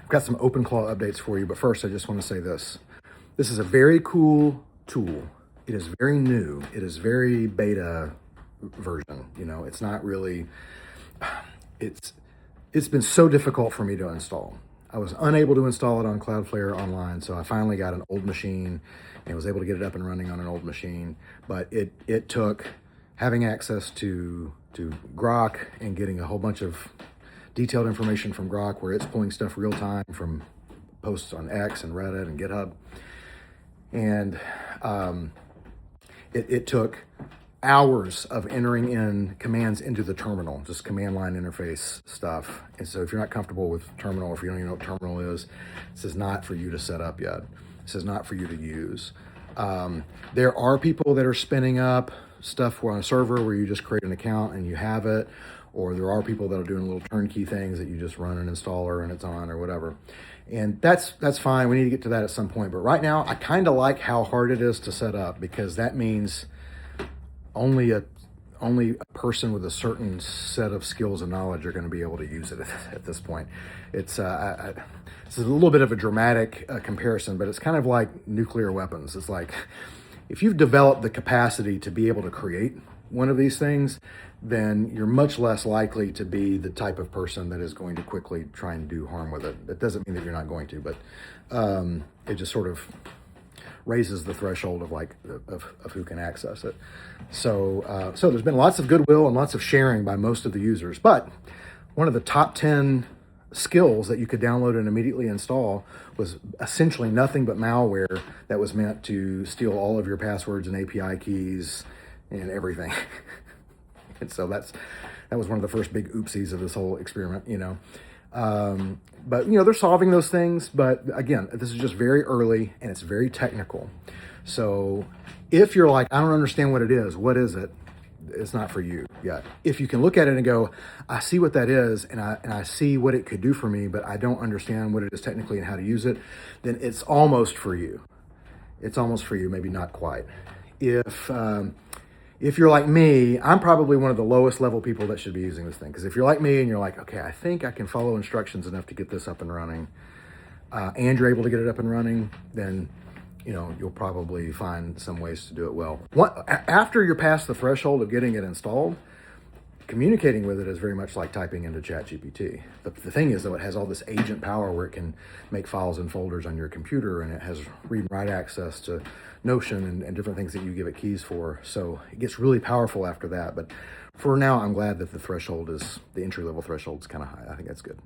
I've got some Openclaw updates for you, but first I just want to say this. This is a very cool tool. It is very new. It is very beta version. You know, it's not really, it's been so difficult for me to install. I was unable to install it on Cloudflare online, so I finally got an old machine and was able to get it up and running on an old machine. But it took having access to Grok and getting a whole bunch of detailed information from Grok, where it's pulling stuff real time from posts on X and Reddit and GitHub. And it took hours of entering in commands into the terminal, just command line interface stuff. And so if you're not comfortable with terminal, or if you don't even know what terminal is, this is not for you to set up yet. This is not for you to use. There are people that are spinning up stuff on a server where you just create an account and you have it, or there are people that are doing little turnkey things that you just run an installer and it's on, or whatever. And that's fine. We need to get to that at some point. But right now, I kind of like how hard it is to set up, because that means only a person with a certain set of skills and knowledge are going to be able to use it at this point. It's a little bit of a dramatic comparison, but it's kind of like nuclear weapons. It's like, if you've developed the capacity to be able to create one of these things, then you're much less likely to be the type of person that is going to quickly try and do harm with it. That doesn't mean that you're not going to, but it just sort of raises the threshold of who can access it. So there's been lots of goodwill and lots of sharing by most of the users. But one of the top 10 skills that you could download and immediately install was essentially nothing but malware that was meant to steal all of your passwords and API keys and everything. And so that was one of the first big oopsies of this whole experiment, you know. But, you know, they're solving those things. But again, this is just very early and it's very technical. So if you're like, I don't understand what it is, what is it? It's not for you yet. If you can look at it and go, I see what that is, and I see what it could do for me, but I don't understand what it is technically and how to use it, then it's almost for you. It's almost for you, maybe not quite. If you're like me, I'm probably one of the lowest level people that should be using this thing. Because if you're like me and you're like, okay, I think I can follow instructions enough to get this up and running, and you're able to get it up and running, then, you know, you'll probably find some ways to do it well. After you're past the threshold of getting it installed, communicating with it is very much like typing into ChatGPT. The thing is, though, it has all this agent power where it can make files and folders on your computer, and it has read and write access to Notion and different things that you give it keys for. So it gets really powerful after that. But for now, I'm glad that the entry-level threshold is kind of high. I think that's good.